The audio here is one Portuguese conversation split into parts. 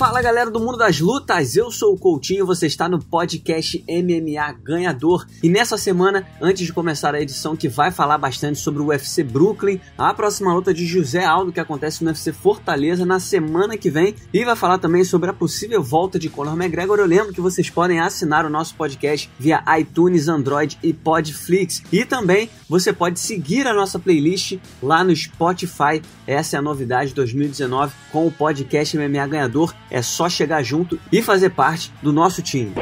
Fala galera do mundo das lutas, eu sou o Coutinho, você está no podcast MMA Ganhador e nessa semana, antes de começar a edição que vai falar bastante sobre o UFC Brooklyn, a próxima luta de José Aldo que acontece no UFC Fortaleza na semana que vem e vai falar também sobre a possível volta de Conor McGregor. Eu lembro que vocês podem assinar o nosso podcast via iTunes, Android e Podflix e também você pode seguir a nossa playlist lá no Spotify. Essa é a novidade 2019 com o podcast MMA Ganhador. É só chegar junto e fazer parte do nosso time.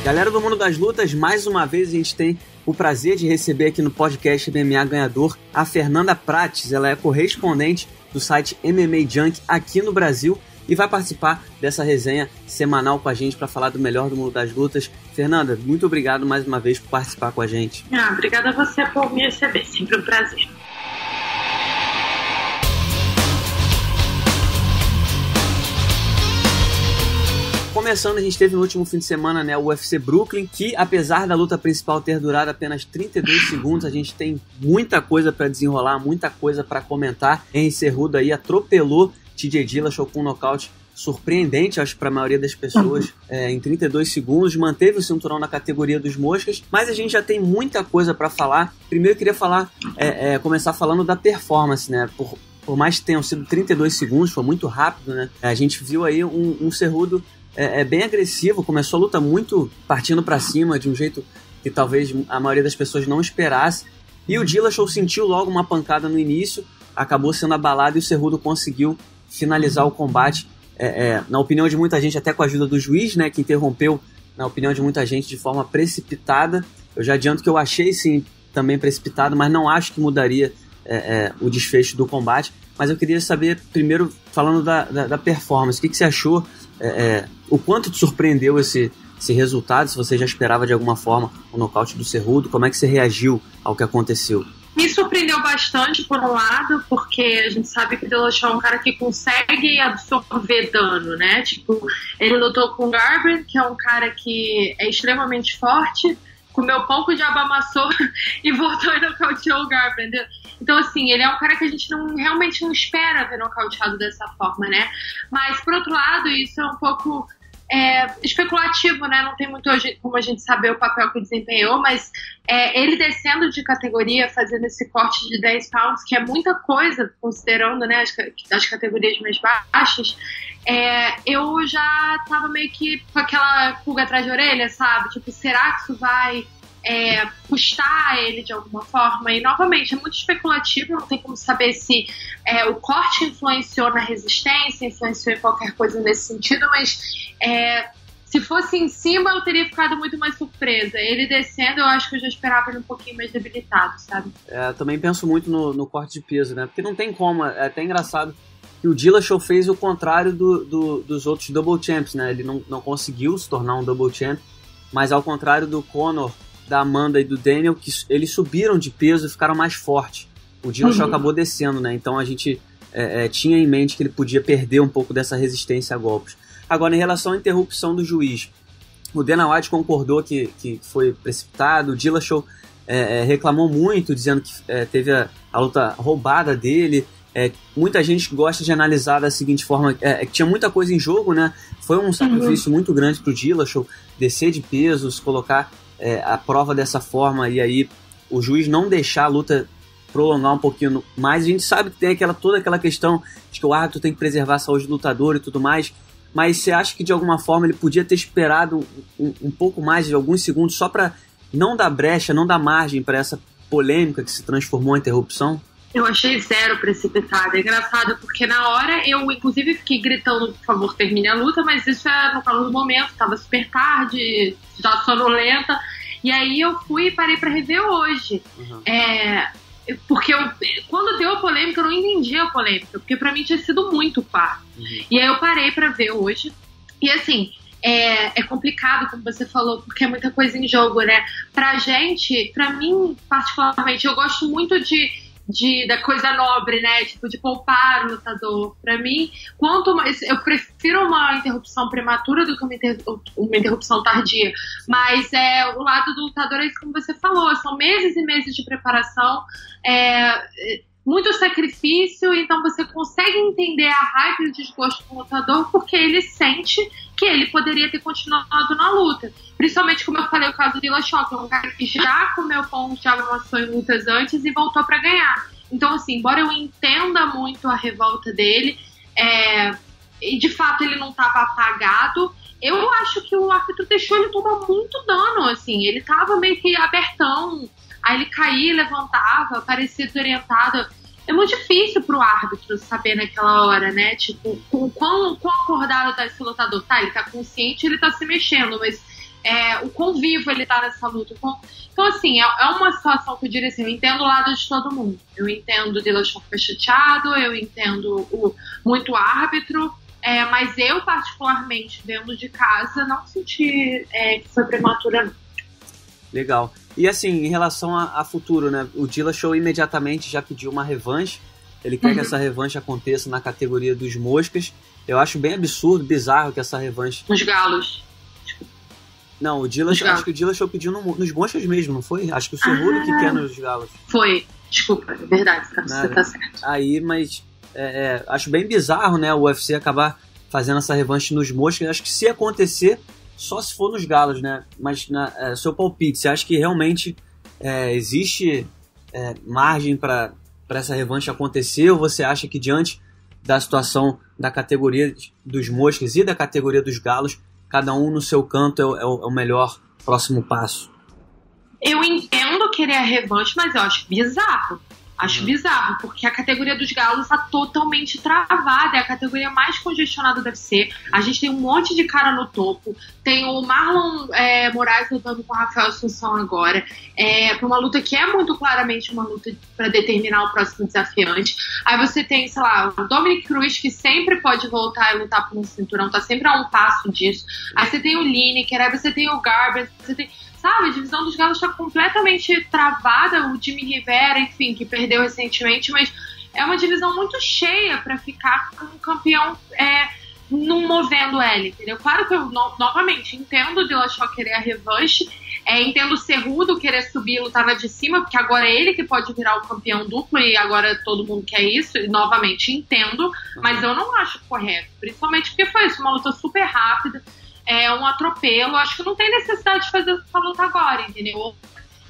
Galera do mundo das lutas, mais uma vez a gente tem o prazer de receber aqui no podcast MMA Ganhador a Fernanda Prates. Ela é correspondente do site MMA Junk aqui no Brasil e vai participar dessa resenha semanal com a gente para falar do melhor do mundo das lutas. Fernanda, muito obrigado mais uma vez por participar com a gente. Obrigada a você por me receber, sempre um prazer. Começando, a gente teve no último fim de semana, né, o UFC Brooklyn, que apesar da luta principal ter durado apenas 32 segundos, a gente tem muita coisa para desenrolar, muita coisa para comentar. Henry Cejudo aí atropelou TJ Dillashaw com um nocaute surpreendente, acho, para a maioria das pessoas, em 32 segundos, manteve o cinturão na categoria dos moscas, mas a gente já tem muita coisa para falar. Primeiro eu queria começar falando da performance, né, por mais que tenham sido 32 segundos, foi muito rápido, né, a gente viu aí um Cejudo bem agressivo, começou a luta muito partindo para cima, de um jeito que talvez a maioria das pessoas não esperasse, e o Dillashaw sentiu logo uma pancada no início, acabou sendo abalado e o Cejudo conseguiu finalizar o combate, na opinião de muita gente, até com a ajuda do juiz, né, que interrompeu, na opinião de muita gente, de forma precipitada. Eu já adianto que eu achei sim também precipitado, mas não acho que mudaria o desfecho do combate. Mas eu queria saber, primeiro, falando da performance, o que você achou, o quanto te surpreendeu esse resultado, se você já esperava de alguma forma o nocaute do Cejudo, como é que você reagiu ao que aconteceu? Me surpreendeu bastante, por um lado, porque a gente sabe que o Dillashaw é um cara que consegue absorver dano, né? Tipo, ele lutou com o Garbrandt, que é um cara que é extremamente forte, comeu pão que o diabo amassou e voltou e nocauteou o Garbrandt. Então, assim, ele é um cara que a gente realmente não espera ver nocauteado dessa forma, né? Mas, por outro lado, isso é um pouco especulativo, né? Não tem muito hoje como a gente saber o papel que desempenhou, mas ele descendo de categoria, fazendo esse corte de 10 pounds, que é muita coisa, considerando, né, as categorias mais baixas, eu já tava meio que com aquela pulga atrás da orelha, sabe? Tipo, será que isso vai custar ele de alguma forma? E novamente, é muito especulativo, não tem como saber se o corte influenciou na resistência, influenciou em qualquer coisa nesse sentido, mas se fosse em cima eu teria ficado muito mais surpresa. Ele descendo, eu acho que eu já esperava ele um pouquinho mais debilitado, sabe? Eu também penso muito no corte de peso, né? Porque não tem como, é até engraçado que o Dillashaw fez o contrário dos outros double champs, né? Ele não conseguiu se tornar um double champ, mas ao contrário do Conor, da Amanda e do Daniel, que eles subiram de peso e ficaram mais fortes. O Dillashaw acabou descendo, né? Então a gente tinha em mente que ele podia perder um pouco dessa resistência a golpes. Agora, em relação à interrupção do juiz, o Dana White concordou que foi precipitado, o Dillashaw reclamou muito, dizendo que teve a luta roubada dele. Muita gente gosta de analisar da seguinte forma, que tinha muita coisa em jogo, né? Foi um sacrifício muito grande pro Dillashaw descer de peso, se colocar a prova dessa forma, e aí o juiz não deixar a luta prolongar um pouquinho mais. A gente sabe que tem toda aquela questão de que o árbitro tem que preservar a saúde do lutador e tudo mais, mas você acha que de alguma forma ele podia ter esperado um pouco mais, de alguns segundos, só para não dar brecha, não dar margem para essa polêmica que se transformou em interrupção? Eu achei zero precipitada. É engraçado porque na hora eu inclusive fiquei gritando, por favor, termine a luta, mas isso no calor do momento, tava super tarde, já sonolenta, e aí eu fui e parei pra rever hoje. Porque quando deu a polêmica eu não entendi a polêmica, porque pra mim tinha sido muito claro. E aí eu parei pra ver hoje, e assim, é complicado, como você falou, porque é muita coisa em jogo, né? Pra gente, pra mim particularmente, eu gosto muito de da coisa nobre, né? Tipo, de poupar o lutador. Pra mim, quanto mais. Eu prefiro uma interrupção prematura do que uma interrupção tardia. Mas o lado do lutador é isso como você falou. São meses e meses de preparação. Muito sacrifício, então você consegue entender a raiva e o desgosto do lutador porque ele sente que ele poderia ter continuado na luta. Principalmente, como eu falei, o caso do Dillashaw, que é um cara que já comeu pão de amassou em lutas antes e voltou para ganhar. Então, assim, embora eu entenda muito a revolta dele, e de fato ele não estava apagado, eu acho que o árbitro deixou ele tomar muito dano, assim, ele estava meio que abertão, aí ele caía, levantava, parecia desorientado. É muito difícil pro árbitro saber naquela hora, né? Tipo, o quão acordado tá esse lutador. Tá, ele tá consciente, ele tá se mexendo, mas o quão vivo ele tá nessa luta. Então, assim, é uma situação que eu diria assim, eu entendo o lado de todo mundo. Eu entendo o Dillashaw ficar chateado, eu entendo muito o árbitro, mas eu, particularmente, vendo de casa, não senti que foi prematura, não. Legal. E assim, em relação a futuro, né? O Dillashaw imediatamente já pediu uma revanche. Ele quer que essa revanche aconteça na categoria dos moscas. Eu acho bem absurdo, bizarro que essa revanche... Nos galos. Não, acho que o Dillashaw pediu nos moscas mesmo, não foi? Acho que o Cerrudo que quer nos galos. Foi. Desculpa, é verdade, você tá certo. Aí, mas acho bem bizarro, né? O UFC acabar fazendo essa revanche nos moscas. Acho que se acontecer... Só se for nos galos, né? Mas seu palpite, você acha que realmente existe margem para essa revanche acontecer? Ou você acha que diante da situação da categoria dos moscas e da categoria dos galos, cada um no seu canto é o melhor próximo passo? Eu entendo querer a revanche, mas eu acho bizarro. Acho bizarro, porque a categoria dos galos está totalmente travada. É a categoria mais congestionada do UFC. A gente tem um monte de cara no topo. Tem o Marlon Moraes lutando com o Rafael Assunção agora. Para uma luta que é muito claramente uma luta para determinar o próximo desafiante. Aí você tem, sei lá, o Dominic Cruz, que sempre pode voltar e lutar por um cinturão. Tá sempre a um passo disso. Aí você tem o Lineker, aí você tem o Garbrandt, você tem... Sabe, a divisão dos galos está completamente travada. O Jimmy Rivera, enfim, que perdeu recentemente, mas é uma divisão muito cheia para ficar com um campeão não movendo ele, entendeu? Claro que eu, novamente, entendo o Dillashaw querer a revanche, entendo o Cerrudo querer subir e lutar na de cima, porque agora é ele que pode virar o campeão duplo e agora todo mundo quer isso, e novamente entendo, mas eu não acho correto, principalmente porque foi isso, uma luta super rápida. Um atropelo, acho que não tem necessidade de fazer essa luta agora, entendeu?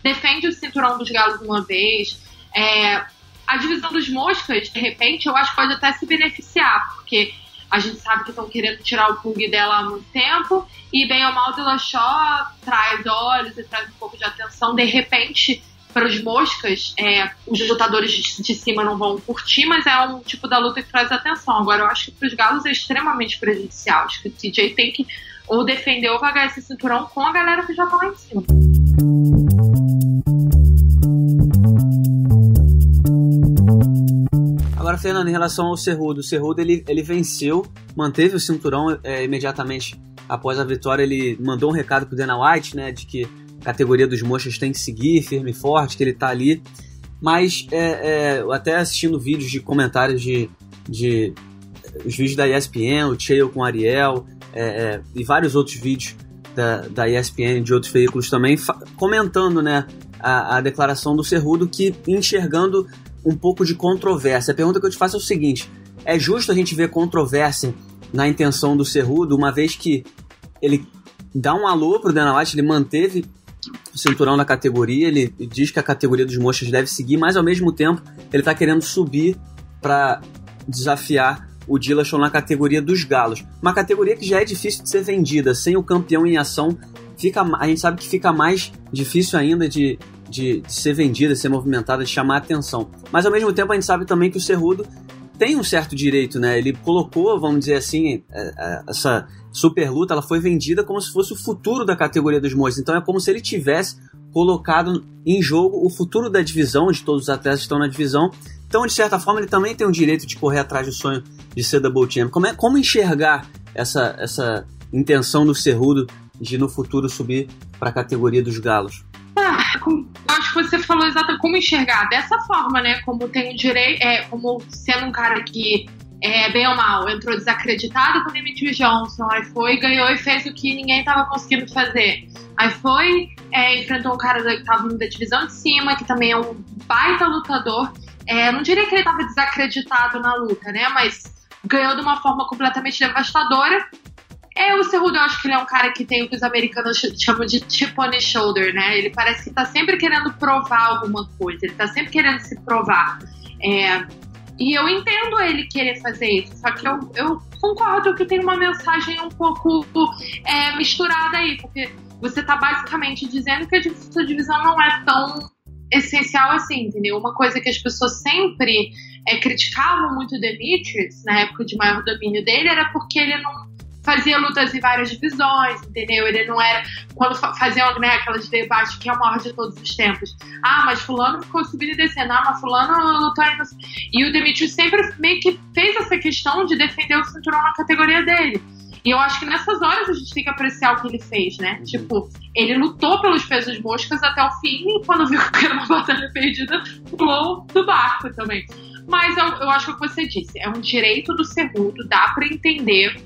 Defende o cinturão dos galos uma vez. A divisão dos moscas, de repente, eu acho que pode até se beneficiar, porque a gente sabe que estão querendo tirar o pug dela há muito tempo, e bem ou mal, o Dillashaw traz olhos e traz um pouco de atenção. De repente, para os moscas, os lutadores de cima não vão curtir, mas é um tipo da luta que traz atenção. Agora, eu acho que para os galos é extremamente prejudicial. Acho que o TJ tem que ou defender ou pagar esse cinturão com a galera que já tá lá em cima. Agora, Fernando, em relação ao Cerrudo, o Cerrudo ele venceu, manteve o cinturão imediatamente após a vitória. Ele mandou um recado pro Dana White, né, de que a categoria dos mochas tem que seguir firme e forte, que ele tá ali. Mas até assistindo vídeos de comentários os vídeos da ESPN, o Chael com o Ariel, e vários outros vídeos da ESPN e de outros veículos também, comentando, né, a declaração do Cerrudo, que enxergando um pouco de controvérsia. A pergunta que eu te faço é o seguinte: é justo a gente ver controvérsia na intenção do Cerrudo, uma vez que ele dá um alô pro Dana White, ele manteve o cinturão na categoria, ele diz que a categoria dos mochas deve seguir, mas ao mesmo tempo ele tá querendo subir para desafiar o Dillashaw na categoria dos galos. Uma categoria que já é difícil de ser vendida, sem o campeão em ação, a gente sabe que fica mais difícil ainda de ser vendida, de ser movimentada, de chamar a atenção. Mas ao mesmo tempo a gente sabe também que o Cerrudo tem um certo direito, né? Ele colocou, vamos dizer assim, essa super luta, ela foi vendida como se fosse o futuro da categoria dos moços. Então é como se ele tivesse colocado em jogo o futuro da divisão, de todos os atletas que estão na divisão. Então, de certa forma, ele também tem o direito de correr atrás do sonho de ser Double Champ. Como enxergar essa intenção do Cerrudo de, no futuro, subir para a categoria dos galos? Eu acho você falou exatamente como enxergar dessa forma, né? Como tem um direito, como sendo um cara que bem ou mal, entrou desacreditado com o Demetrius Johnson, aí foi, ganhou e fez o que ninguém tava conseguindo fazer. Aí foi, enfrentou um cara que tava da divisão de cima, que também é um baita lutador. Não diria que ele tava desacreditado na luta, né? Mas ganhou de uma forma completamente devastadora. O Cerrudo, eu acho que ele é um cara que tem o que os americanos chamam de chip on his shoulder, né? Ele parece que tá sempre querendo provar alguma coisa, ele tá sempre querendo se provar. E eu entendo ele querer fazer isso, só que eu concordo que tem uma mensagem um pouco misturada aí, porque você tá basicamente dizendo que a sua divisão não é tão essencial assim, entendeu? Uma coisa que as pessoas sempre criticavam muito o Demetrius, na época de maior domínio dele, era porque ele não fazia lutas em várias divisões, entendeu? Ele não era... Quando faziam, né, aquelas debates que é o maior de todos os tempos. Mas fulano ficou subindo e descendo. Mas fulano lutou aí... E o Demetrius sempre meio que fez essa questão de defender o cinturão na categoria dele. E eu acho que nessas horas a gente tem que apreciar o que ele fez, né? Tipo, ele lutou pelos pesos moscas até o fim e quando viu que era uma batalha perdida, pulou do barco também. Mas eu acho que é o que você disse. É um direito do Cerrudo, dá pra entender...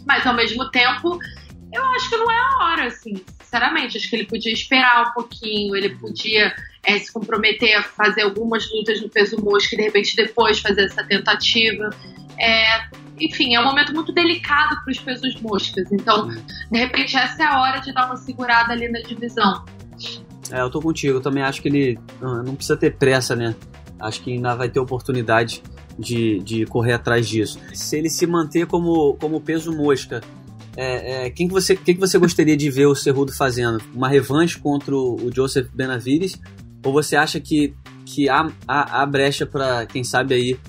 Mas, ao mesmo tempo, eu acho que não é a hora, assim, sinceramente. Acho que ele podia esperar um pouquinho, ele podia se comprometer a fazer algumas lutas no peso mosca e, de repente, depois fazer essa tentativa. Enfim, é um momento muito delicado para os pesos moscas. Então, de repente, essa é a hora de dar uma segurada ali na divisão. Eu tô contigo. Eu também acho que ele não precisa ter pressa, né? Acho que ainda vai ter oportunidade de correr atrás disso. Se ele se manter como peso mosca, quem que você gostaria de ver o Cerrudo fazendo? Uma revanche contra o Joseph Benavidez? Ou você acha que há brecha para, quem sabe aí,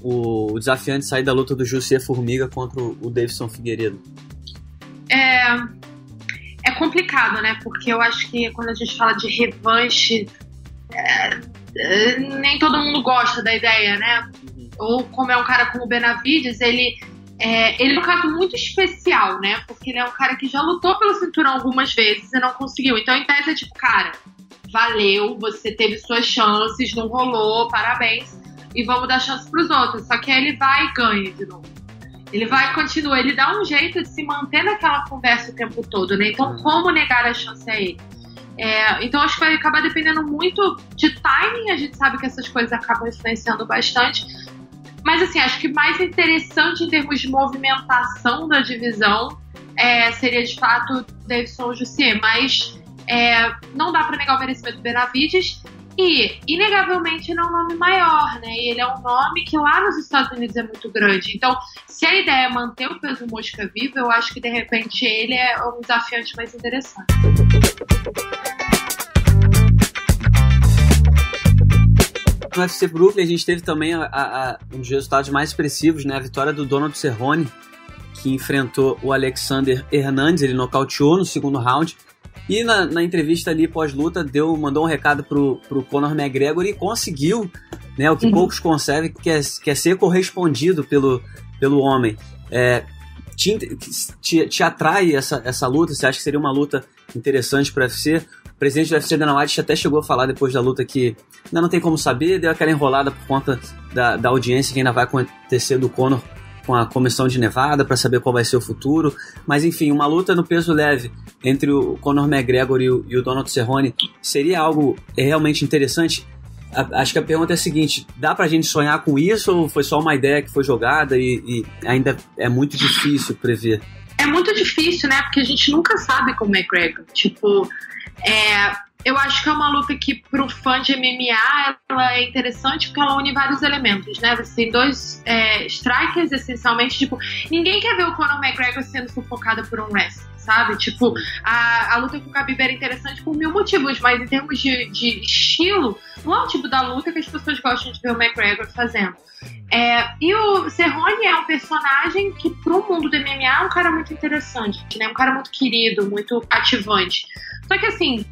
o desafiante sair da luta do José Formiga contra o Davidson Figueiredo? É complicado, né? Porque eu acho que quando a gente fala de revanche, nem todo mundo gosta da ideia, né? Ou como é um cara como o Benavidez, ele é um caso muito especial, né? Porque ele é um cara que já lutou pelo cinturão algumas vezes e não conseguiu. Então, em tese, é tipo, cara, valeu, você teve suas chances, não rolou, parabéns, e vamos dar chance pros outros. Só que aí ele vai e ganha de novo. Ele vai e continua, ele dá um jeito de se manter naquela conversa o tempo todo, né? Então, como negar a chance a ele? Então, acho que vai acabar dependendo muito de timing. A gente sabe que essas coisas acabam influenciando bastante. Mas, assim, acho que mais interessante em termos de movimentação da divisão seria, de fato, o Davidson Jussier. Mas não dá para negar o merecimento do Benavidez. E, inegavelmente, ele é um nome maior, né? E ele é um nome que lá nos Estados Unidos é muito grande. Então, se a ideia é manter o peso mosca vivo, eu acho que, de repente, ele é um desafiante mais interessante. No UFC Brooklyn a gente teve também um dos resultados mais expressivos, né? A vitória do Donald Cerrone, que enfrentou o Alexander Hernandes. Ele nocauteou no segundo round. E na entrevista ali pós-luta mandou um recado pro Conor McGregor e conseguiu, né? O que poucos conseguem, que é ser correspondido pelo homem. Te atrai essa luta? Você acha que seria uma luta interessante para o UFC? O presidente do UFC, Dana White, até chegou a falar depois da luta que ainda não tem como saber, deu aquela enrolada por conta da audiência que ainda vai acontecer do Conor com a comissão de Nevada para saber qual vai ser o futuro. Mas enfim, uma luta no peso leve entre o Conor McGregor e o Donald Cerrone seria algo realmente interessante? Acho que a pergunta é a seguinte: dá pra gente sonhar com isso ou foi só uma ideia que foi jogada e ainda é muito difícil prever? É muito difícil, né? Porque a gente nunca sabe com o McGregor. Tipo, eu acho que é uma luta que pro fã de MMA ela é interessante porque ela une vários elementos, né? Você tem dois strikers, essencialmente, tipo, ninguém quer ver o Conor McGregor sendo sufocado por um wrestler, sabe? Tipo, a luta com o Khabib era interessante por mil motivos, mas em termos de estilo, não é o tipo da luta que as pessoas gostam de ver o McGregor fazendo. E o Cerrone é um personagem que pro mundo do MMA é um cara muito interessante, né? Um cara muito querido, muito ativante. Só que assim,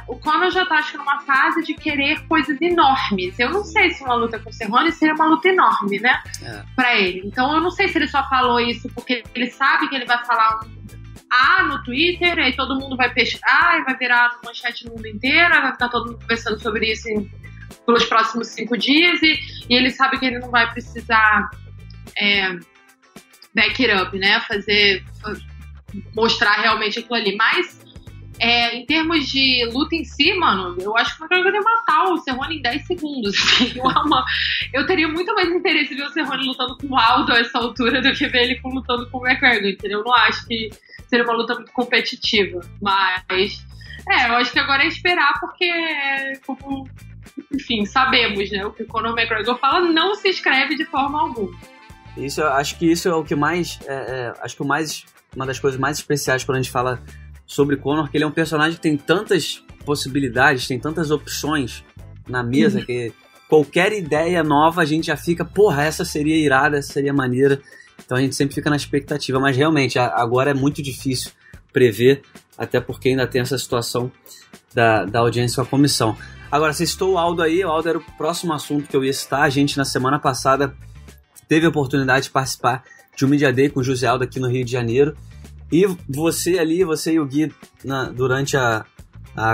o Conor já tá, acho que, numa fase de querer coisas enormes. Eu não sei se uma luta com o Cerrone seria uma luta enorme, né? Pra ele. Então eu não sei se ele só falou isso porque ele sabe que ele vai falar no Twitter, aí todo mundo vai pescar e vai virar manchete no mundo inteiro, vai ficar todo mundo conversando sobre isso pelos próximos 5 dias, e ele sabe que ele não vai precisar back it up, né? Mostrar realmente aquilo ali. Mas em termos de luta em si, mano, eu acho que o McGregor ia matar o Cerrone em 10 segundos. Eu teria muito mais interesse em ver o Cerrone lutando com o Aldo a essa altura do que ver ele lutando com o McGregor, entendeu? Eu não acho que seria uma luta muito competitiva. Mas, eu acho que agora é esperar, porque, enfim, sabemos, né? O que o Conor McGregor fala não se escreve de forma alguma. Acho que isso é o que mais... uma das coisas mais especiais quando a gente fala sobre Conor, que ele é um personagem que tem tantas possibilidades, tem tantas opções na mesa, que qualquer ideia nova a gente já fica, porra, essa seria irada, essa seria maneira. Então a gente sempre fica na expectativa, mas realmente agora é muito difícil prever, até porque ainda tem essa situação da audiência com a comissão. Agora, você citou o Aldo aí, o Aldo era o próximo assunto que eu ia citar. A gente, na semana passada, teve a oportunidade de participar de um Media Day com o José Aldo aqui no Rio de Janeiro. E você e o Gui, durante a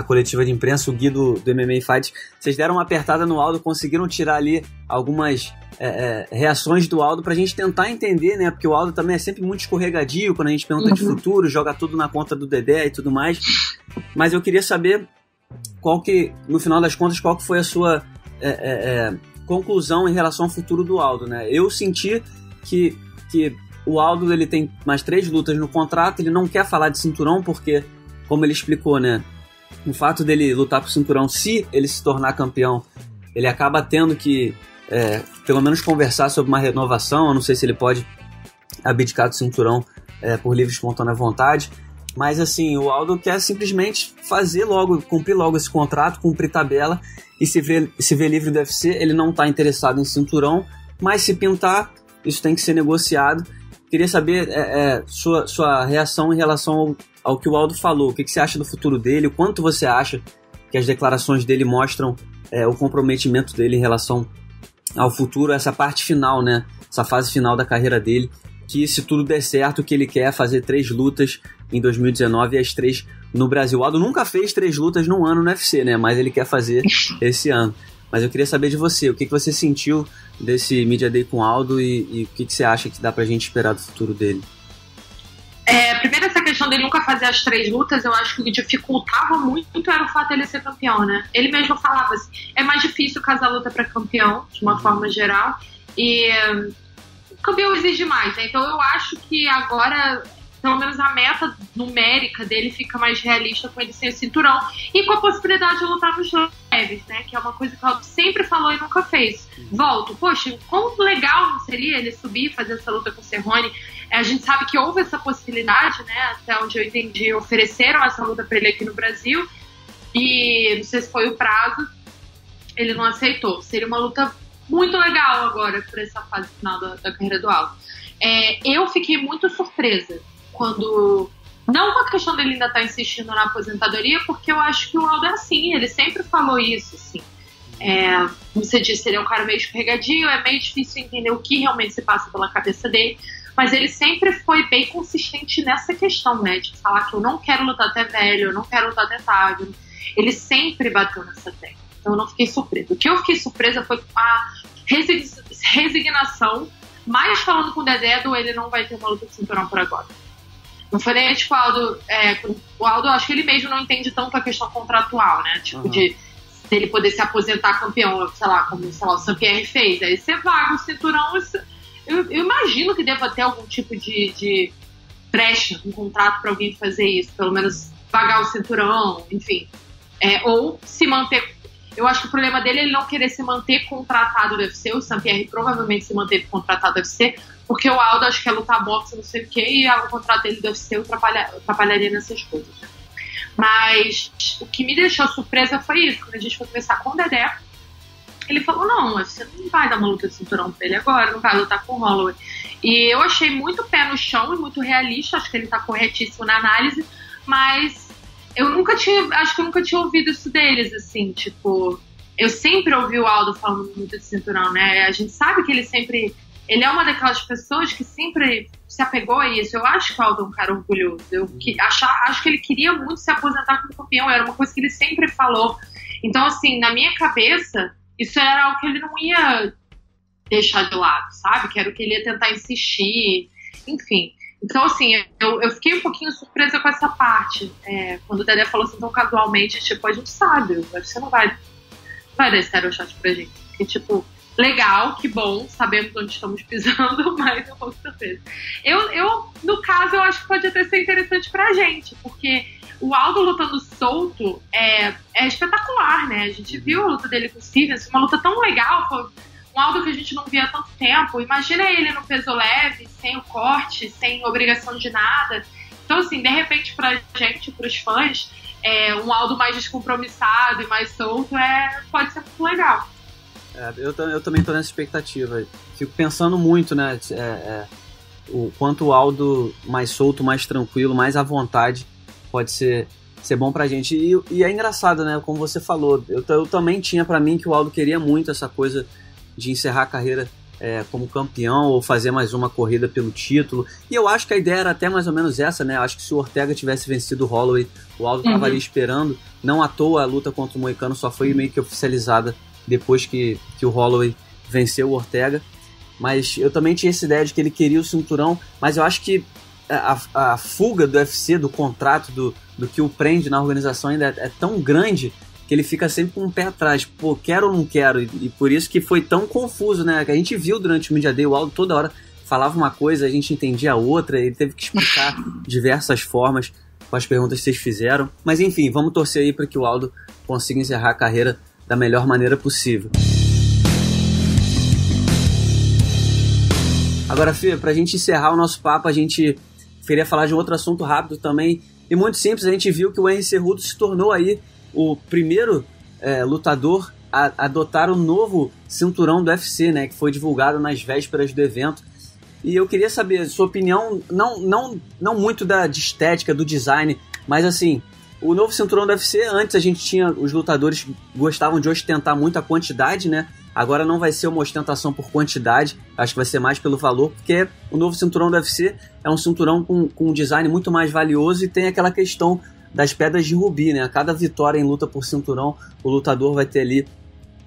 coletiva de imprensa, o Gui do MMA Fight, vocês deram uma apertada no Aldo, conseguiram tirar ali algumas reações do Aldo pra gente tentar entender, né? Porque o Aldo também é sempre muito escorregadio quando a gente pergunta de futuro, joga tudo na conta do Dedé e tudo mais. Mas eu queria saber no final das contas, qual que foi a sua conclusão em relação ao futuro do Aldo, né? Eu senti que o Aldo, ele tem mais 3 lutas no contrato, ele não quer falar de cinturão porque, como ele explicou, né, o fato dele lutar pro cinturão, se ele se tornar campeão, ele acaba tendo que pelo menos conversar sobre uma renovação. Eu não sei se ele pode abdicar do cinturão por livre e espontânea vontade, mas assim, o Aldo quer simplesmente cumprir logo esse contrato, cumprir tabela, e se vê livre do UFC. Ele não está interessado em cinturão, mas se pintar, isso tem que ser negociado. Queria saber sua reação em relação ao que o Aldo falou. O que você acha do futuro dele? O quanto você acha que as declarações dele mostram o comprometimento dele em relação ao futuro, essa parte final, né? Essa fase final da carreira dele, que se tudo der certo, que ele quer fazer 3 lutas em 2019 e as 3 no Brasil. O Aldo nunca fez 3 lutas num ano no UFC, né? Mas ele quer fazer esse ano. Mas eu queria saber de você, o que você sentiu desse Media Day com o Aldo e o que você acha que dá pra gente esperar do futuro dele? Primeiro, essa questão dele nunca fazer as 3 lutas, eu acho que o que dificultava muito era o fato dele ser campeão, né? Ele mesmo falava assim, é mais difícil casar luta pra campeão, de uma forma geral, e o campeão exige mais, né? Então eu acho que agora, pelo menos a meta numérica dele fica mais realista com ele sem o cinturão e com a possibilidade de lutar nos leves, né? Que é uma coisa que o Aldo sempre falou e nunca fez. Volto, poxa, quão legal não seria ele subir e fazer essa luta com o Cerrone? A gente sabe que houve essa possibilidade, né? Até onde eu entendi, ofereceram essa luta para ele aqui no Brasil e não sei se foi o prazo, ele não aceitou. Seria uma luta muito legal agora por essa fase final da carreira do Aldo. Eu fiquei muito surpresa quando... Não com a questão dele ainda estar insistindo na aposentadoria, porque eu acho que o Aldo é assim, ele sempre falou isso, assim. Como você disse, ele é um cara meio escorregadio, é meio difícil entender o que realmente se passa pela cabeça dele, mas ele sempre foi bem consistente nessa questão, né, de falar que eu não quero lutar até velho, eu não quero lutar até tarde. Ele sempre bateu nessa tecla, então eu não fiquei surpresa. O que eu fiquei surpresa foi com a resignação, mais falando com o Dedé, ele não vai ter uma luta de cinturão por agora. Não foi nem tipo o Aldo, acho que ele mesmo não entende tanto a questão contratual, né? Tipo, de ele poder se aposentar campeão, sei lá, como o Saint-Pierre fez. Aí você vaga o cinturão. Eu imagino que deva ter algum tipo de brecha, um contrato para alguém fazer isso, pelo menos vagar o cinturão, enfim. Ou se manter. Eu acho que o problema dele é ele não querer se manter contratado do UFC. O Saint-Pierre provavelmente se manteve contratado do UFC, porque o Aldo acho que é lutar boxe, não sei o quê, e o contrato dele do UFC atrapalharia nessas coisas. Né? Mas o que me deixou surpresa foi isso. Quando a gente foi conversar com o Dedé, ele falou, não, você não vai dar uma luta de cinturão pra ele agora, não vai lutar com o Holloway. E eu achei muito pé no chão e muito realista, acho que ele tá corretíssimo na análise, mas acho que eu nunca tinha ouvido isso deles, assim, tipo, eu sempre ouvi o Aldo falando muito de cinturão, né? A gente sabe que ele é uma daquelas pessoas que sempre se apegou a isso. Eu acho que o Aldo é um cara orgulhoso. Acho que ele queria muito se aposentar como campeão. Era uma coisa que ele sempre falou. Então, assim, na minha cabeça, isso era algo que ele não ia deixar de lado, sabe? Que era o que ele ia tentar insistir. Enfim. Então, assim, eu fiquei um pouquinho surpresa com essa parte. Quando o Dedé falou assim tão casualmente, tipo, a gente sabe, você não vai dar esse aeroshot pra gente. Porque, tipo, legal, que bom, sabemos onde estamos pisando, mas um pouco surpresa. No caso, eu acho que pode até ser interessante pra gente, porque o Aldo lutando solto é espetacular, né? A gente viu a luta dele com o Stephens, uma luta tão legal, foi um Aldo que a gente não via há tanto tempo. Imagina ele no peso leve, sem o corte, sem obrigação de nada. Então, assim, de repente, pra gente, pros fãs, um Aldo mais descompromissado e mais solto pode ser muito legal. Eu também tô nessa expectativa. Fico pensando muito, né? O quanto o Aldo mais solto, mais tranquilo, mais à vontade pode ser bom pra gente. E é engraçado, né? Como você falou, eu também tinha pra mim que o Aldo queria muito essa coisa de encerrar a carreira como campeão ou fazer mais uma corrida pelo título. E eu acho que a ideia era até mais ou menos essa, né? Eu acho que se o Ortega tivesse vencido o Holloway, o Aldo tava ali esperando. Não à toa a luta contra o Moicano só foi meio que oficializada depois que o Holloway venceu o Ortega. Mas eu também tinha essa ideia de que ele queria o cinturão, mas eu acho que a fuga do UFC, do contrato, do que o prende na organização ainda é tão grande que ele fica sempre com um pé atrás. Pô, quero ou não quero? E por isso que foi tão confuso, né? Que a gente viu durante o Media Day, o Aldo toda hora falava uma coisa, a gente entendia a outra, ele teve que explicar diversas formas com as perguntas que vocês fizeram. Mas enfim, vamos torcer aí para que o Aldo consiga encerrar a carreira da melhor maneira possível. Agora, Fê, pra gente encerrar o nosso papo, a gente queria falar de um outro assunto rápido também, e muito simples. A gente viu que o Henry Cejudo se tornou aí o primeiro lutador a adotar o novo cinturão do UFC, né, que foi divulgado nas vésperas do evento. E eu queria saber sua opinião, não muito de estética, do design, mas assim, o novo cinturão do UFC, antes a gente tinha, os lutadores gostavam de ostentar muito a quantidade, né? Agora não vai ser uma ostentação por quantidade, acho que vai ser mais pelo valor, porque o novo cinturão do UFC é um cinturão com um design muito mais valioso e tem aquela questão das pedras de rubi, né? A cada vitória em luta por cinturão, o lutador vai ter ali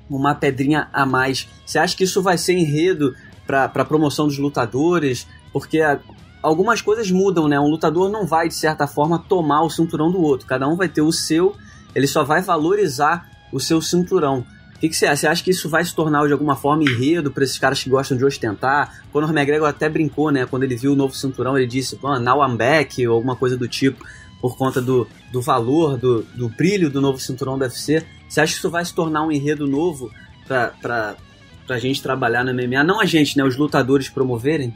uma pedrinha a mais. Você acha que isso vai ser enredo para a promoção dos lutadores? Porque algumas coisas mudam, né? Um lutador não vai, de certa forma, tomar o cinturão do outro. Cada um vai ter o seu, ele só vai valorizar o seu cinturão. O que você acha? Você acha que isso vai se tornar, de alguma forma, enredo para esses caras que gostam de ostentar? Conor McGregor até brincou, né? Quando ele viu o novo cinturão, ele disse, now I'm back, ou alguma coisa do tipo, por conta do valor, do brilho do novo cinturão do UFC. Você acha que isso vai se tornar um enredo novo pra gente trabalhar no MMA? Não a gente, né? Os lutadores promoverem?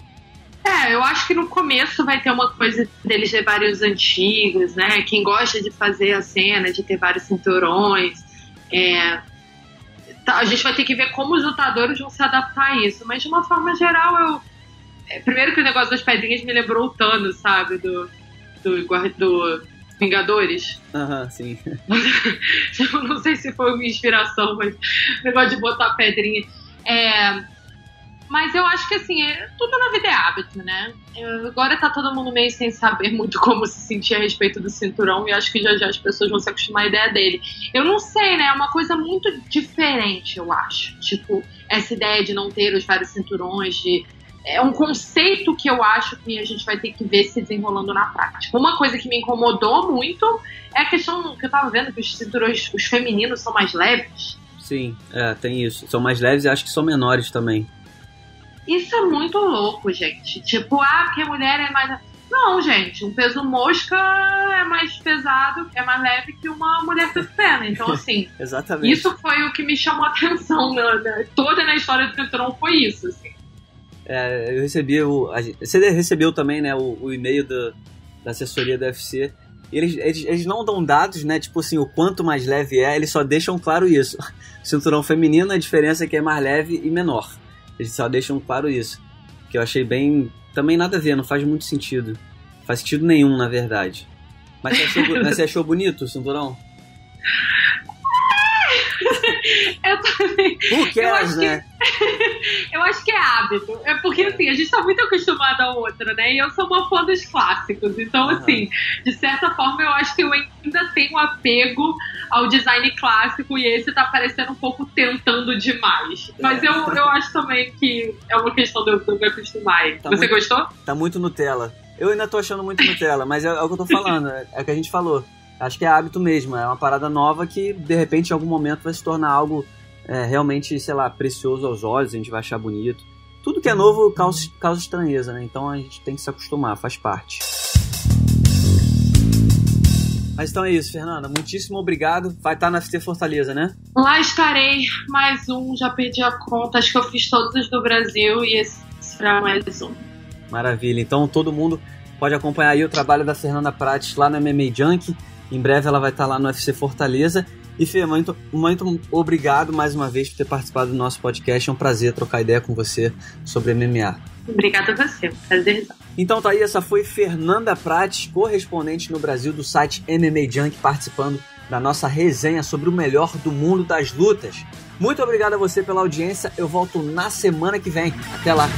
Eu acho que no começo vai ter uma coisa deles levarem os antigos, né? Quem gosta de fazer a cena, de ter vários cinturões. A gente vai ter que ver como os lutadores vão se adaptar a isso. Mas de uma forma geral, primeiro que o negócio das pedrinhas me lembrou o Thanos, sabe? Do Vingadores. Sim. Não sei se foi uma inspiração, mas o negócio de botar pedrinha. Mas eu acho que assim, tudo na vida é hábito, né? Agora tá todo mundo meio sem saber muito como se sentir a respeito do cinturão, e acho que já as pessoas vão se acostumar à ideia dele. Eu não sei, né? É uma coisa muito diferente, eu acho. Tipo, essa ideia de não ter os vários cinturões, é um conceito que eu acho que a gente vai ter que ver se desenrolando na prática. Uma coisa que me incomodou muito é a questão que eu tava vendo, que os cinturões, os femininos são mais leves. Sim, tem isso. São mais leves e acho que são menores também. Isso é muito louco, gente. Tipo, porque a mulher é mais... Não, gente, um peso mosca é mais pesado, é mais leve que uma mulher pequena. Então, assim, exatamente. Isso foi o que me chamou a atenção. Toda na história do cinturão foi isso, assim. Eu recebi você recebeu também, né, o e-mail da assessoria do UFC. Eles não dão dados, né, tipo assim, o quanto mais leve eles só deixam claro isso. O cinturão feminino, a diferença é que é mais leve e menor. Eles só deixam claro isso. Que eu achei bem... Também nada a ver, não faz muito sentido. Não faz sentido nenhum, na verdade. Mas você achou bonito o cinturão? Eu também. Who cares, né? Eu acho que é hábito. É porque, assim, a gente tá muito acostumado ao outro, né? E eu sou uma fã dos clássicos. Então, assim, de certa forma, eu acho que eu ainda tenho apego ao design clássico e esse tá parecendo um pouco tentando demais. Mas eu acho também que é uma questão de eu me acostumar. Você gostou? Tá muito Nutella. Eu ainda tô achando muito Nutella, mas é o que eu tô falando. É o que a gente falou. Acho que é hábito mesmo. É uma parada nova que, de repente, em algum momento vai se tornar algo realmente, sei lá, precioso aos olhos. A gente vai achar bonito. Tudo que é novo causa estranheza, né? Então a gente tem que se acostumar, faz parte. Mas então é isso, Fernanda. Muitíssimo obrigado. Vai estar na FT Fortaleza, né? Lá estarei. Mais um. Já perdi a conta. Acho que eu fiz todos do Brasil e esse será mais um. Maravilha. Então todo mundo pode acompanhar aí o trabalho da Fernanda Prates lá no MMA Junk. Em breve ela vai estar lá no UFC Fortaleza. E Fê, muito obrigado mais uma vez por ter participado do nosso podcast. É um prazer trocar ideia com você sobre MMA. Obrigada a você. Prazer. Então tá aí, essa foi Fernanda Prates, correspondente no Brasil do site MMA Junk, participando da nossa resenha sobre o melhor do mundo das lutas. Muito obrigado a você pela audiência. Eu volto na semana que vem. Até lá.